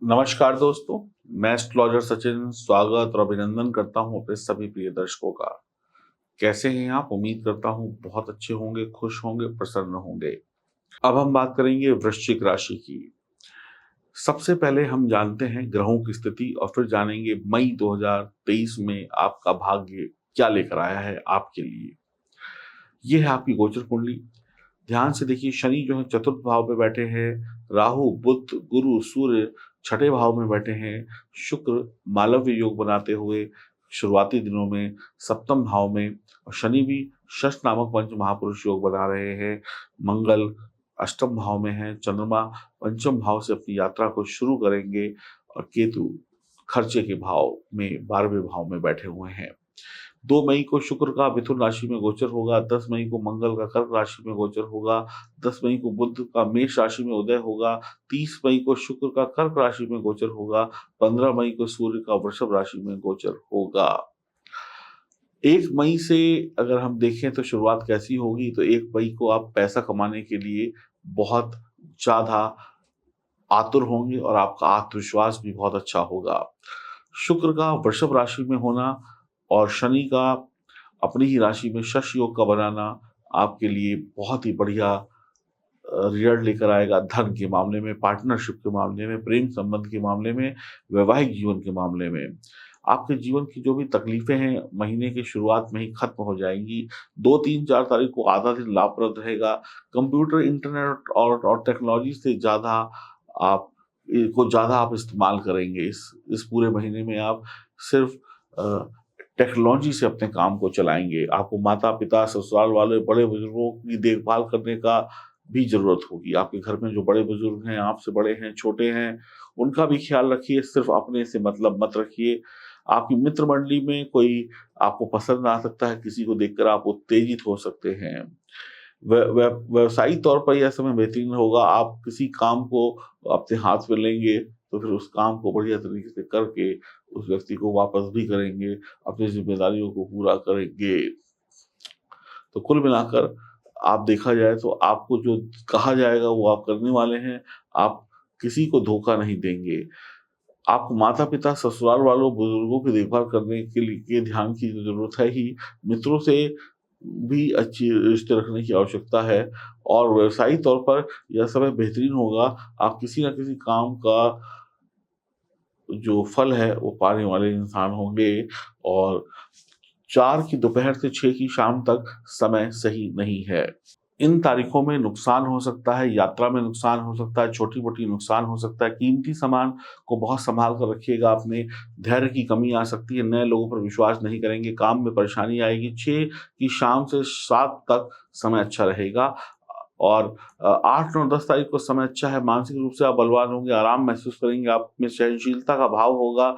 नमस्कार दोस्तों, मैं एस्ट्रोलॉजर सचिन स्वागत और अभिनंदन करता हूँ अपने सभी प्रिय दर्शकों का। कैसे हैं आप? उम्मीद करता हूँ बहुत अच्छे होंगे, खुश होंगे, प्रसन्न होंगे। अब हम बात करेंगे वृश्चिक राशि की। सबसे पहले हम जानते हैं ग्रहों की स्थिति और फिर जानेंगे मई 2023 में आपका भाग्य क्या लेकर आया है आपके लिए। ये है आपकी गोचर कुंडली। ध्यान से देखिए, शनि जो है चतुर्थ भाव में बैठे हैं, राहु बुध गुरु सूर्य छठे भाव में बैठे हैं, शुक्र मालव्य योग बनाते हुए शुरुआती दिनों में सप्तम भाव में, और शनि भी षष्ठ नामक पंच महापुरुष योग बना रहे हैं। मंगल अष्टम भाव में है, चंद्रमा पंचम भाव से अपनी यात्रा को शुरू करेंगे, और केतु खर्चे के भाव में 12वें भाव में बैठे हुए हैं। 2 मई को शुक्र का मिथुन राशि में गोचर होगा, 10 मई को मंगल का कर्क राशि में गोचर होगा, 10 मई को बुध का मेष राशि में उदय होगा, 30 मई को शुक्र का कर्क राशि में गोचर होगा, 15 मई को सूर्य का वृषभ राशि में गोचर होगा। 1 मई से अगर हम देखें तो शुरुआत कैसी होगी, तो 1 मई को आप पैसा कमाने के लिए बहुत ज़्यादा आतुर होंगे और आपका आत्मविश्वास भी बहुत अच्छा होगा। शुक्र का वृषभ राशि में होना और शनि का अपनी ही राशि में शश योग का बनाना आपके लिए बहुत ही बढ़िया रिजल्ट लेकर आएगा। धन के मामले में, पार्टनरशिप के मामले में, प्रेम संबंध के मामले में, वैवाहिक जीवन के मामले में आपके जीवन की जो भी तकलीफें हैं महीने की शुरुआत में ही खत्म हो जाएंगी। 2, 3, 4 तारीख को आधा दिन लाभप्रद रहेगा। कंप्यूटर, इंटरनेट और टेक्नोलॉजी से ज़्यादा आप ज़्यादा आप इस्तेमाल करेंगे। इस पूरे महीने में आप सिर्फ टेक्नोलॉजी से अपने काम को चलाएंगे। आपको माता पिता, ससुराल वाले, बड़े बुजुर्गों की देखभाल करने का भी ज़रूरत होगी। आपके घर में जो बड़े बुजुर्ग हैं, आपसे बड़े हैं, छोटे हैं, उनका भी ख्याल रखिए। सिर्फ अपने से मतलब मत रखिए। आपकी मित्र मंडली में कोई आपको पसंद आ सकता है, किसी को देखकर आप उत्तेजित हो सकते हैं। व्यावसायिक तौर पर यह समय बेहतरीन होगा। आप किसी काम को अपने हाथ में लेंगे तो फिर उस काम को बढ़िया तरीके से करके उस व्यक्ति को वापस भी करेंगे, अपनी ज़िम्मेदारियों को पूरा करेंगे। तो कुल मिलाकर आप देखा जाए तो आपको जो कहा जाएगा वो आप करने वाले हैं। आप किसी को धोखा नहीं देंगे। आपको माता-पिता, ससुराल वालों, बुजुर्गों की देखभाल करने के ध्यान की ज़रूरत है ही। मित्रों से भी अच्छी रिश्ते रखने की आवश्यकता है, और व्यावसायिक तौर पर यह समय बेहतरीन होगा। आप किसी न किसी काम का जो फल है वो पाने वाले इंसान होंगे, और 4 की दोपहर से 6 की शाम तक समय सही नहीं है। इन तारीखों में नुकसान हो सकता है, यात्रा में नुकसान हो सकता है, छोटी-मोटी नुकसान हो सकता है। कीमती सामान को बहुत सँभाल कर रखिएगा अपने, धैर्य की कमी आ सकती है, नए लोगों पर विश्वास नहीं करेंगे, काम में परेशानी आएगी। 6 की शाम से 7 तक समय अच्छा रहेगा, और 8, 9, 10 तारीख को समय अच्छा है। मानसिक रूप से आप बलवान होंगे, आराम महसूस करेंगे, आप में सहनशीलता का भाव होगा।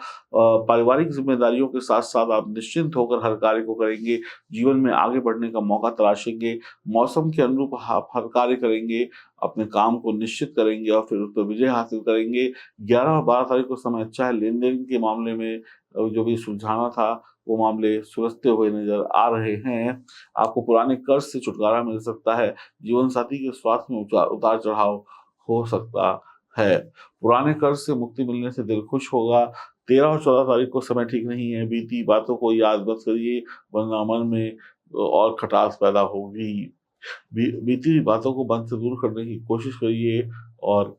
पारिवारिक ज़िम्मेदारियों के साथ-साथ आप निश्चिंत होकर हर कार्य को करेंगे, जीवन में आगे बढ़ने का मौका तलाशेंगे, मौसम के अनुरूप आप हर कार्य करेंगे, अपने काम को निश्चित करेंगे और फिर उस पर विजय हासिल करेंगे। 11 और 12 तारीख को समय अच्छा है, लेन-देन के मामले में जो भी सुलझाना था, वो मामले सुलझते हुए नज़र आ रहे हैं। आपको पुराने कर्ज से छुटकारा मिल सकता है। जीवन साथी के स्वास्थ्य में उतार-चढ़ाव हो सकता है। पुराने कर्ज से मुक्ति मिलने से दिल खुश होगा। 13 और 14 तारीख को समय ठीक नहीं है। बीती बातों को याद मत करिए, वरना मन में और खटास पैदा होगी। बीती हुई बातों को मन से दूर करने की कोशिश करिए, और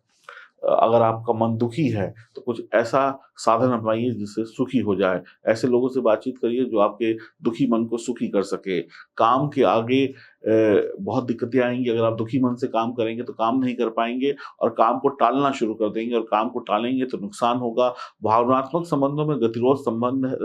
अगर आपका मन दुखी है तो कुछ ऐसा साधन अपनाइए जिससे सुखी हो जाए। ऐसे लोगों से बातचीत करिए जो आपके दुखी मन को सुखी कर सके। काम के आगे बहुत दिक्कतें आएँगी। अगर आप दुखी मन से काम करेंगे तो काम नहीं कर पाएँगे, और काम को टालना शुरू कर देंगे, और काम को टालेंगे तो नुकसान होगा। भावनात्मक संबंधों में गतिरोध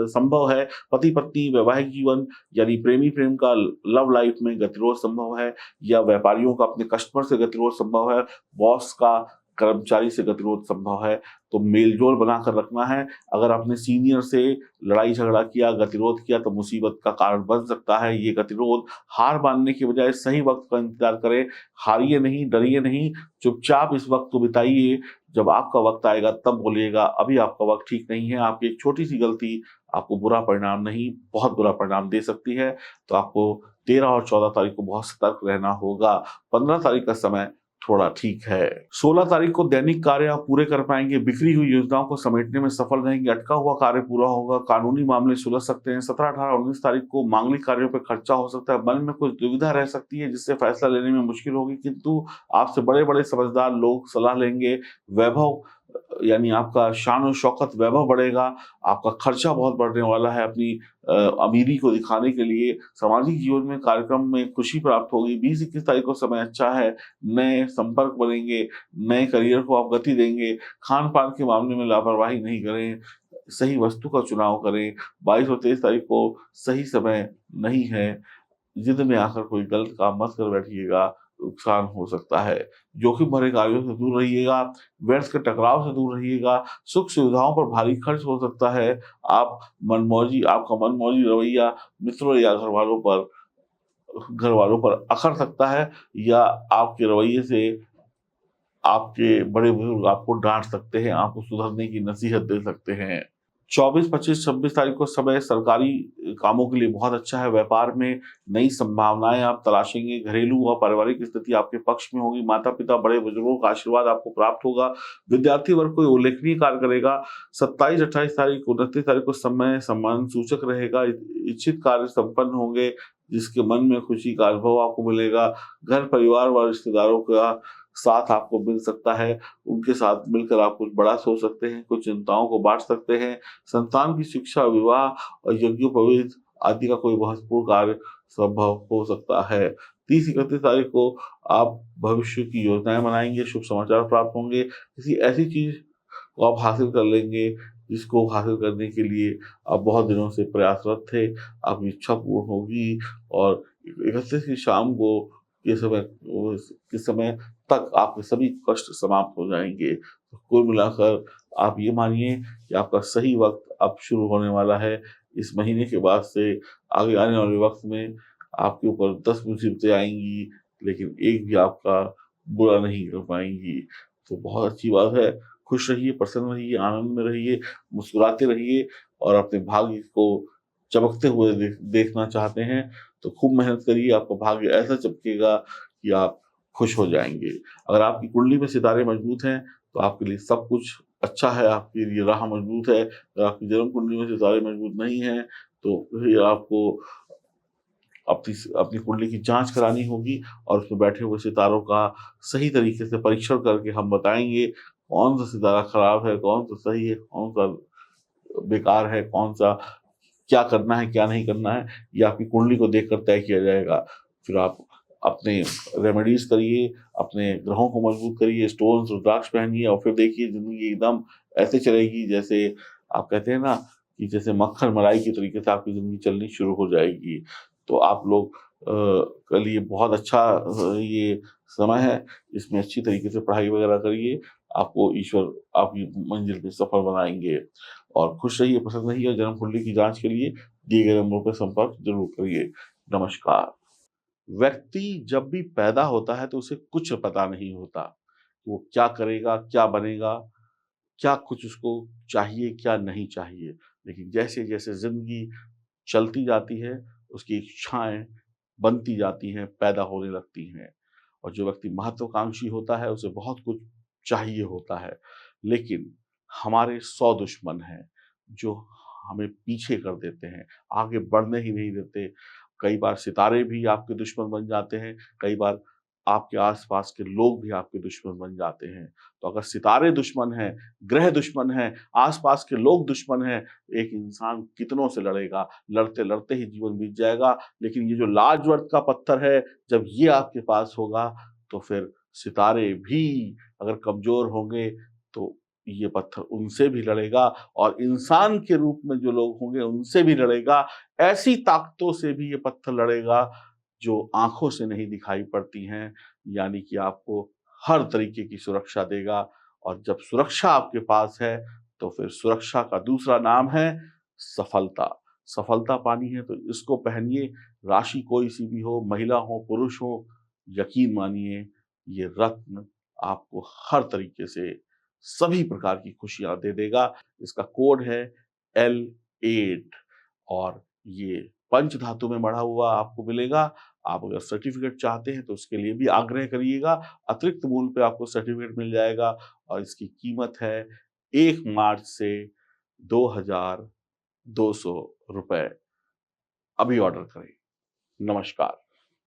संभव है। पति-पत्नी, वैवाहिक जीवन यानी प्रेमी प्रेम का लव लाइफ में गतिरोध संभव है, या व्यापारियों का अपने कस्टमर से गतिरोध संभव है, बॉस का कर्मचारी से गतिरोध संभव है। तो मेल-जोल बनाकर रखना है। अगर आपने सीनियर से लड़ाई झगड़ा किया, गतिरोध किया, तो मुसीबत का कारण बन सकता है ये गतिरोध। हार मानने की बजाय सही वक़्त का इंतज़ार करें। हारिए नहीं, डरिए नहीं, चुपचाप इस वक़्त को बिताइए। जब आपका वक़्त आएगा तब बोलिएगा, अभी आपका वक़्त ठीक नहीं है। आपकी एक छोटी-सी गलती आपको बुरा परिणाम नहीं, बहुत बुरा परिणाम दे सकती है। तो आपको 13 और 14 तारीख को बहुत सतर्क रहना होगा। 15 तारीख का समय थोड़ा ठीक है। 16 तारीख को दैनिक कार्य आप पूरे कर पाएंगे, बिखरी हुई योजनाओं को समेटने में सफल रहेंगे, अटका हुआ कार्य पूरा होगा, कानूनी मामले सुलझ सकते हैं। 17, 18, 19 तारीख को मांगलिक कार्यों पर खर्चा हो सकता है, मन में कुछ दुविधा रह सकती है जिससे फैसला लेने में मुश्किल होगी, किंतु आपसे बड़े बड़े समझदार लोग सलाह लेंगे। वैभव यानी आपका शान और शौकत वैभव बढ़ेगा, आपका खर्चा बहुत बढ़ने वाला है अपनी अमीरी को दिखाने के लिए। सामाजिक जीवन में कार्यक्रम में खुशी प्राप्त होगी। 20-21 तारीख को समय अच्छा है, नए संपर्क बनेंगे, नए करियर को आप गति देंगे। खान-पान के मामले में लापरवाही नहीं करें, सही वस्तु का चुनाव करें। 22 और 23 तारीख को सही समय नहीं है, जिद में आकर कोई गलत काम मत कर बैठिएगा, नुकसान हो सकता है। जोखिम भरे कार्यों से दूर रहिएगा, व्यर्थ के टकराव से दूर रहिएगा, सुख सुविधाओं पर भारी खर्च हो सकता है। आपका मनमौजी रवैया मित्रों या घर वालों पर अखर सकता है, या आपके रवैये से आपके बड़े बुजुर्ग आपको डांट सकते हैं, आपको सुधरने की नसीहत दे सकते हैं। 24, 25, 26 तारीख को समय सरकारी कामों के लिए बहुत अच्छा है। व्यापार में नई संभावनाएं आप तलाशेंगे। घरेलू और पारिवारिक स्थिति आपके पक्ष में होगी। माता पिता बड़े बुजुर्गों का आशीर्वाद आपको प्राप्त होगा। विद्यार्थी वर्ग कोई उल्लेखनीय कार्य करेगा। 27, 28 तारीख को 29 तारीख को समय सम्मान सूचक रहेगा। इच्छित कार्य संपन्न होंगे, जिसके मन में खुशी का अनुभव आपको मिलेगा। घर परिवार व रिश्तेदारों का साथ आपको मिल सकता है, उनके साथ मिलकर आप कुछ बड़ा सोच सकते हैं, कुछ चिंताओं को बांट सकते हैं। संतान की शिक्षा, विवाह और यज्ञोपवीत आदि का कोई महत्वपूर्ण कार्य संभव हो सकता है। 30-31 तारीख को आप भविष्य की योजनाएं बनाएंगे, शुभ समाचार प्राप्त होंगे। किसी ऐसी चीज को आप हासिल कर लेंगे जिसको हासिल करने के लिए आप बहुत दिनों से प्रयासरत थे, आपकी इच्छा पूर्ण होगी, और 31 की शाम को इस समय तक आपके सभी कष्ट समाप्त हो जाएंगे। तो कुल मिलाकर आप ये मानिए कि आपका सही वक्त अब शुरू होने वाला है। इस महीने के बाद से आगे आने वाले वक्त में आपके ऊपर 10 मुसीबतें आएंगी, लेकिन एक भी आपका बुरा नहीं कर पाएंगी। तो बहुत अच्छी बात है। खुश रहिए, प्रसन्न रहिए, आनंद में रहिए, मुस्कुराते रहिए, और अपने भाग्य को चमकते हुए देखना चाहते हैं तो खूब मेहनत करिए। आपका भाग्य ऐसा चमकेगा कि आप खुश हो जाएंगे। अगर आपकी कुंडली में सितारे मजबूत हैं तो आपके लिए सब कुछ अच्छा है, आपके लिए राह मजबूत है। अगर आपकी जन्म कुंडली में सितारे मजबूत नहीं हैं तो फिर आपको अपनी अपनी कुंडली की जांच करानी होगी, और उसमें बैठे हुए सितारों का सही तरीके से परीक्षण करके हम बताएंगे कौन सा सितारा खराब है, कौन सा सही है, कौन सा बेकार है, कौन सा क्या करना है, क्या नहीं करना है। ये आपकी कुंडली को देखकर तय किया जाएगा। फिर आप अपने रेमेडीज करिए, अपने ग्रहों को मजबूत करिए, स्टोन्स रुद्राक्ष पहनिए, और फिर देखिए ज़िंदगी एकदम ऐसे चलेगी जैसे आप कहते हैं ना कि जैसे मक्खन मलाई के तरीके से आपकी ज़िंदगी चलनी शुरू हो जाएगी। तो आप लोग के लिए बहुत अच्छा ये समय है। इसमें अच्छी तरीके से पढ़ाई वगैरह करिए, आपको ईश्वर आपकी मंजिल पे सफल बनाएँगे। और खुश रहिए, प्रसन्न रहिए, और जन्म कुंडली की जाँच के लिए दिए गए नंबरों पर संपर्क ज़रूर करिए। नमस्कार। व्यक्ति जब भी पैदा होता है तो उसे कुछ पता नहीं होता। वो क्या करेगा, क्या बनेगा, क्या कुछ उसको चाहिए, क्या नहीं चाहिए। लेकिन जैसे-जैसे ज़िंदगी चलती जाती है, उसकी इच्छाएँ बनती जाती हैं, पैदा होने लगती हैं। और जो व्यक्ति महत्वाकांक्षी होता है, उसे बहुत कुछ चाहिए होता है। लेकिन हमारे 100 दुश्मन हैं, जो हमें पीछे कर देते हैं, आगे बढ़ने ही नहीं देते। कई बार सितारे भी आपके दुश्मन बन जाते हैं, कई बार आपके आस-पास के लोग भी आपके दुश्मन बन जाते हैं। तो अगर सितारे दुश्मन हैं, ग्रह दुश्मन हैं, आस-पास के लोग दुश्मन हैं, एक इंसान कितनों से लड़ेगा? लड़ते-लड़ते ही जीवन बीत जाएगा। लेकिन ये जो लाजवर्त का पत्थर है, जब ये आपके पास होगा, तो फिर सितारे भी अगर कमज़ोर होंगे, तो ये पत्थर उनसे भी लड़ेगा, और इंसान के रूप में जो लोग होंगे, उनसे भी लड़ेगा। ऐसी ताकतों से भी ये पत्थर लड़ेगा, जो आँखों से नहीं दिखाई पड़ती हैं, यानी कि आपको हर तरीके की सुरक्षा देगा। और जब सुरक्षा आपके पास है, तो फिर सुरक्षा का दूसरा नाम है सफलता। सफलता पानी है तो इसको पहनिए, राशि कोई-सी भी हो, महिला हो, पुरुष हो, यकीन मानिए ये रत्न आपको हर तरीके से सभी प्रकार की खुशियाँ दे देगा। इसका कोड है L8, और ये पंचधातु में मढ़ा हुआ आपको मिलेगा। आप अगर सर्टिफिकेट चाहते हैं तो उसके लिए भी आग्रह करिएगा। अतिरिक्त मूल्य पे आपको सर्टिफिकेट मिल जाएगा और इसकी कीमत है 1 मार्च से ₹2200। अभी ऑर्डर करें। नमस्कार।